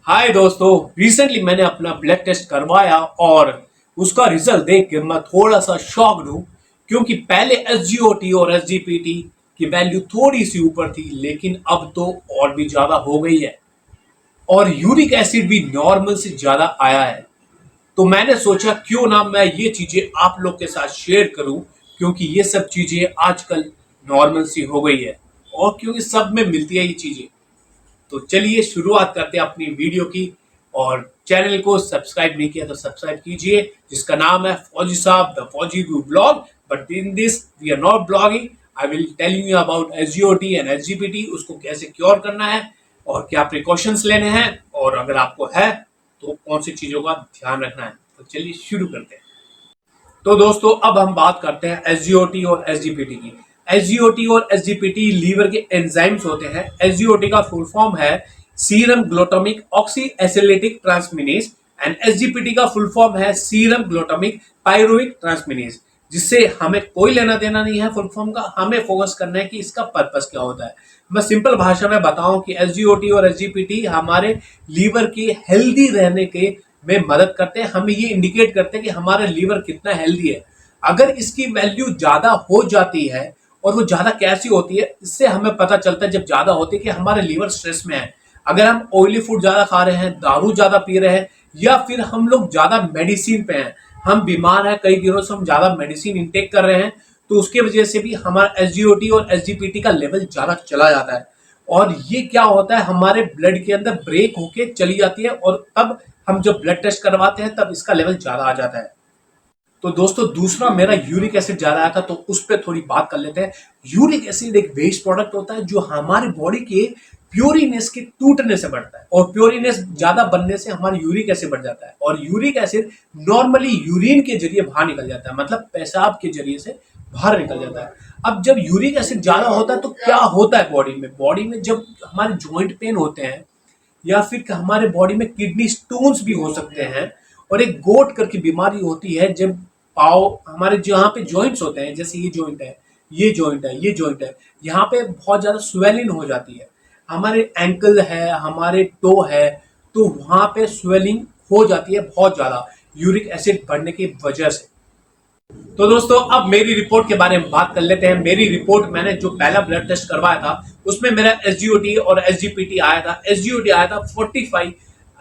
हाय दोस्तों, रिसेंटली मैंने अपना ब्लड टेस्ट करवाया और उसका रिजल्ट देख के मैं थोड़ा सा शॉक्ड हूँ। क्योंकि पहले एसजीओटी और एसजीपीटी की वैल्यू थोड़ी सी ऊपर थी, लेकिन अब तो और भी ज्यादा हो गई है और यूरिक एसिड भी नॉर्मल से ज्यादा आया है। तो मैंने सोचा क्यों ना मैं ये चीजें आप लोग के साथ शेयर करूं, क्योंकि ये सब चीजें आजकल नॉर्मल सी हो गई है और क्योंकि सब में मिलती है ये चीजें। तो चलिए शुरुआत करते हैं अपनी वीडियो की। और चैनल को सब्सक्राइब नहीं किया तो सब्सक्राइब कीजिए, जिसका नाम है फौजी साहब द फौजी गू blog. But in this we are not blogging, I will telling you about SGOT and SGPT, उसको कैसे क्योर करना है और क्या प्रिकॉशंस लेने हैं, और अगर आपको है तो कौन सी चीजों का ध्यान रखना है। तो चलिए शुरू करते हैं। तो दोस्तों अब हम बात करते हैं एसजीओटी और एसजीपीटी की। एसजीओटी और एसजीपीटी लीवर के एंजाइम्स होते हैं। एसजीओटी का फुल फॉर्म है serum glutamic oxaloacetic transaminase and SGPT का फुल फॉर्म है सीरम ग्लूटामिक पायरुविक ट्रांसमिनेज। जिससे हमें कोई लेना देना नहीं है फुल फॉर्म का, हमें फोकस करना है कि इसका पर्पस क्या होता है। मैं सिंपल भाषा में बताऊं कि एसजीओटी और एसजीपीटी हमारे लीवर की हेल्दी रहने के में मदद करते हैं। हमें ये इंडिकेट करते हैं कि हमारा लीवर कितना हेल्दी है। अगर इसकी वैल्यू ज्यादा हो जाती है, और वो ज्यादा कैसी होती है, इससे हमें पता चलता है जब ज्यादा होती है कि हमारा लीवर स्ट्रेस में है। अगर हम ऑयली फूड ज्यादा खा रहे हैं, दारू ज्यादा पी रहे हैं, या फिर हम लोग ज्यादा मेडिसिन पे हैं, हम बीमार हैं, कई दिनों से हम ज्यादा मेडिसिन इंटेक कर रहे हैं, तो उसके वजह से भी हमारा एसजीओटी और एसजीपीटी का लेवल ज्यादा चला जाता है। और ये क्या होता है, हमारे ब्लड के अंदर ब्रेक होके चली जाती है, और तब हम जब ब्लड टेस्ट करवाते हैं तब इसका लेवल ज्यादा आ जाता है। तो दोस्तों दूसरा मेरा यूरिक एसिड ज्यादा आया था, तो उस पर थोड़ी बात कर लेते हैं। यूरिक एसिड एक वेस्ट प्रोडक्ट होता है जो हमारी बॉडी के प्योरिनेस के टूटने से बढ़ता है, और प्योरिनेस ज्यादा बनने से हमारा यूरिक एसिड बढ़ जाता है। और यूरिक एसिड नॉर्मली यूरिन के जरिए बाहर निकल जाता है, मतलब पेशाब के जरिए से बाहर निकल जाता है। अब जब यूरिक एसिड ज्यादा होता है तो क्या होता है बॉडी में जब हमारे ज्वाइंट पेन होते हैं, या फिर हमारे बॉडी में किडनी स्टोन्स भी हो सकते हैं। और एक गोट करके बीमारी होती है, जब पाव हमारे जहाँ पे जॉइंट्स होते हैं, जैसे ये जॉइंट है, ये जॉइंट है, ये जॉइंट है, यहाँ पे बहुत ज्यादा स्वेलिंग हो जाती है। हमारे एंकल है, हमारे टो है, तो वहां पे स्वेलिंग हो जाती है बहुत ज्यादा यूरिक एसिड बढ़ने की वजह से। तो दोस्तों अब मेरी रिपोर्ट के बारे में बात कर लेते हैं। मेरी रिपोर्ट, मैंने जो पहला ब्लड टेस्ट करवाया था उसमें मेरा एसजीओटी और एसजीपीटी आया था। एसजीओटी आया था 45,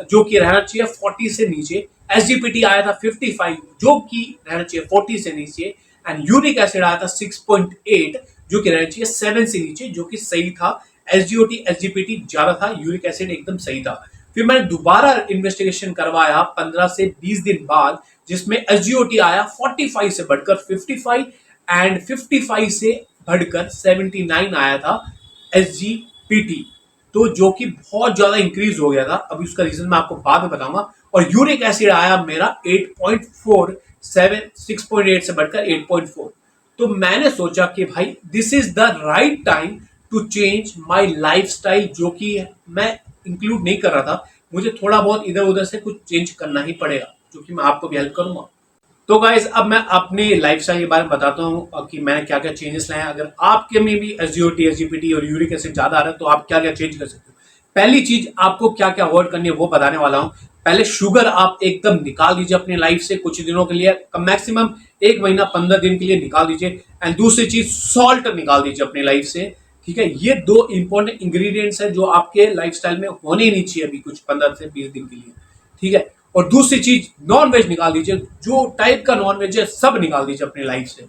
जो कि रहना चाहिए 40 से नीचे। एसजीपीटी आया था 55, जो कि रहना चाहिए 40 से नीचे। एंड यूरिक एसिड आया था 6.8, जो कि रहना चाहिए 7 से नीचे, जो कि सही था। एसजीओटी एसजीपीटी ज्यादा था, यूरिक एसिड एकदम सही था। फिर मैंने दोबारा इन्वेस्टिगेशन करवाया 15 से 20 दिन बाद, जिसमें एसजीओटी आया 45 से बढ़कर 55, एंड 55 से बढ़कर 79 आया था एसजीपीटी। तो जो कि बहुत ज्यादा इंक्रीज हो गया था। अभी उसका रीजन मैं आपको बाद में बताऊंगा। और यूरिक एसिड आया मेरा 8.4, 6.8 से बढ़कर 8.4। तो मैंने सोचा कि भाई this is the right time to change my lifestyle, जो कि मैं इंक्लूड नहीं कर रहा था। मुझे थोड़ा बहुत इधर उधर से कुछ चेंज करना ही पड़ेगा, जो कि मैं आपको भी हेल्प करूंगा। तो गाइज अब मैं अपनी लाइफस्टाइल के बारे में बताता हूँ कि मैंने क्या क्या चेंजेस लाए हैं। अगर आपके में भी एसजीओटी एसजीपीटी और यूरिक एसिड ज्यादा आ रहा है तो आप क्या क्या चेंज कर सकते हो। पहली चीज आपको क्या क्या अवॉइड करनी है वो बताने वाला हूँ। पहले शुगर आप एकदम निकाल दीजिए अपनी लाइफ से कुछ दिनों के लिए, मैक्सिमम 1 महीना 15 दिन के लिए निकाल दीजिए। एंड दूसरी चीज सॉल्ट निकाल दीजिए अपनी लाइफ से। ठीक है, ये दो इंपॉर्टेंट इंग्रेडिएंट्स है जो आपके लाइफस्टाइल में होने ही नहीं चाहिए अभी कुछ 15 से 20 दिन के लिए। ठीक है, और दूसरी चीज नॉन वेज निकाल दीजिए, जो टाइप का नॉन वेज है सब निकाल दीजिए अपनी लाइफ से।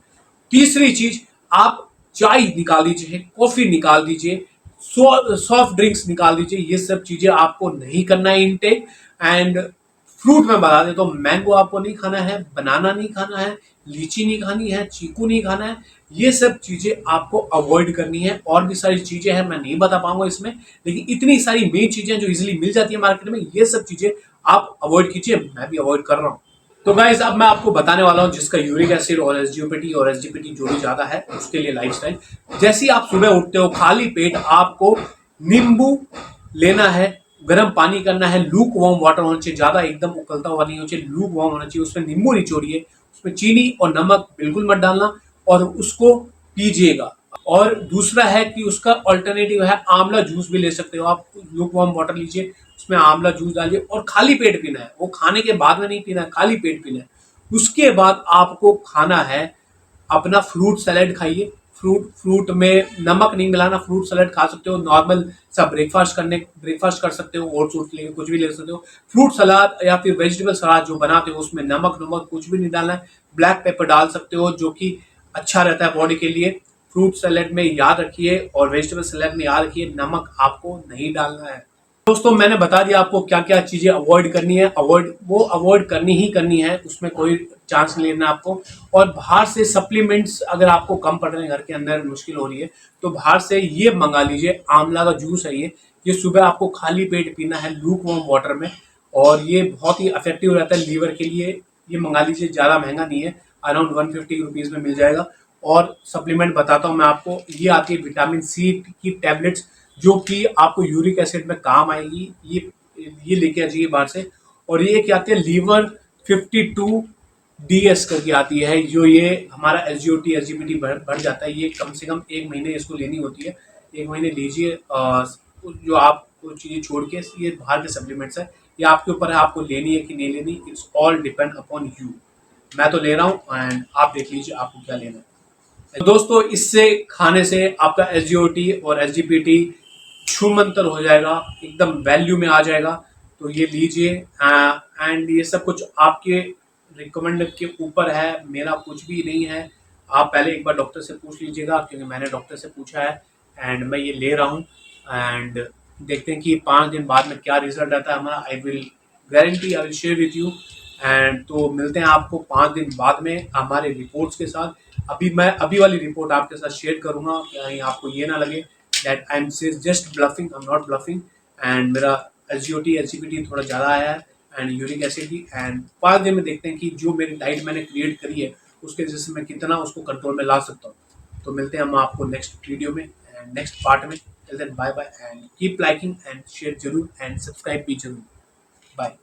तीसरी चीज, आप चाय निकाल दीजिए, कॉफी निकाल दीजिए, सॉफ्ट ड्रिंक्स निकाल दीजिए। ये सब चीजें आपको नहीं करना है इनटेक। एंड फ्रूट में बता दें तो मैंगो आपको नहीं खाना है, बनाना नहीं खाना है, लीची नहीं खानी है, चीकू नहीं खाना है। ये सब चीजें आपको अवॉइड करनी है। और भी सारी चीजें हैं, मैं नहीं बता पाऊंगा इसमें, लेकिन इतनी सारी मेन चीजें जो इजीली मिल जाती है मार्केट में, ये सब चीजें आप अवॉइड कीजिए। मैं भी अवॉइड कर रहा हूँ। तो गाइज अब मैं आपको बताने वाला हूँ जिसका यूरिक एसिड और एसजीओपीटी और एसजीपीटी जो भी ज्यादा है उसके लिए लाइफस्टाइल। जैसे ही आप सुबह उठते हो खाली पेट आपको नींबू लेना है, गर्म पानी करना है, लूक वार्म वाटर होना चाहिए, ज्यादा एकदम उकलता हुआ नहीं होना चाहिए, लूक वार्म होना चाहिए। उसमें नींबू निचोड़िए, उसमें चीनी और नमक बिल्कुल मत डालना, और उसको पीजिएगा। और दूसरा है कि उसका ऑल्टरनेटिव है आंवला जूस भी ले सकते हो आप। लूक वार्म वाटर लीजिए, उसमें आंवला जूस डालिए और खाली पेट पीना है। वो खाने के बाद में नहीं पीना है, खाली पेट पीना है। उसके बाद आपको खाना है अपना फ्रूट सैलेड खाइए। फ्रूट में नमक नहीं मिलाना, फ्रूट सैलेड खा सकते हो, नॉर्मल सा ब्रेकफास्ट कर सकते हो, ओट्स ओट्स लेके कुछ भी ले सकते हो। फ्रूट सलाद या फिर वेजिटेबल सलाद जो बनाते हो उसमें नमक नमक कुछ भी नहीं डालना है। ब्लैक पेपर डाल सकते हो जो कि अच्छा रहता है बॉडी के लिए। फ्रूट सैलेड में याद रखिए और वेजिटेबल सैलेड में याद रखिए नमक आपको नहीं डालना है। दोस्तों मैंने बता दिया आपको क्या क्या चीजें अवॉइड करनी है, अवॉइड करनी ही करनी है, उसमें कोई चांस नहीं लेना आपको। और बाहर से सप्लीमेंट्स अगर आपको कम पड़ रहे हैं, घर के अंदर मुश्किल हो रही है, तो बाहर से ये मंगा लीजिए। आंवला का जूस है ये सुबह आपको खाली पेट पीना है लूक वार्म वाटर में, और ये बहुत ही इफेक्टिव रहता है लीवर के लिए। ये मंगा लीजिए, ज्यादा महंगा नहीं है, अराउंड 150 रुपीज में मिल जाएगा। और सप्लीमेंट बताता हूँ मैं आपको, ये आती है विटामिन सी की टैबलेट्स जो कि आपको यूरिक एसिड में काम आएगी। ये लेके आ जाइए बाहर से। और ये क्या आती है, लीवर 52 DS करके आती है, जो ये हमारा SGOT SGPT बढ़ जाता है। ये कम से कम 1 महीने इसको लेनी होती है। 1 महीने लीजिए। जो आप चीजें छोड़ के, ये बाहर के सप्लीमेंट्स है, ये आपके ऊपर है आपको लेनी है कि नहीं लेनी। It's all depend upon you. मैं तो ले रहा हूँ एंड आप देख लीजिए आपको क्या लेना है। तो दोस्तों इससे खाने से आपका SGOT और SGPT छूमंतर हो जाएगा, एकदम वैल्यू में आ जाएगा। तो ये लीजिए। एंड ये सब कुछ आपके रिकमेंड के ऊपर है, मेरा कुछ भी नहीं है। आप पहले एक बार डॉक्टर से पूछ लीजिएगा, क्योंकि मैंने डॉक्टर से पूछा है एंड मैं ये ले रहा हूँ। एंड देखते हैं कि 5 दिन बाद में क्या रिजल्ट आता है हमारा। I will guarantee, I will share with you. And तो मिलते हैं आपको 5 दिन बाद में हमारे रिपोर्ट्स के साथ। मैं अभी वाली रिपोर्ट आपके साथ शेयर करूंगा, कहीं आपको ये ना लगे that I am just bluffing. I am not bluffing. And मेरा SGOT SGPT थोड़ा ज़्यादा आया है एंड यूरिक एसिड भी। एंड 5 दिन में देखते हैं कि जो मेरी डाइट मैंने क्रिएट करी है उसके वजह से मैं कितना उसको कंट्रोल में ला सकता हूँ। तो मिलते हैं हम आपको नेक्स्ट वीडियो में एंड नेक्स्ट पार्ट में। Till then bye bye and keep liking and share जरूर एंड सब्सक्राइब भी जरूर। बाय।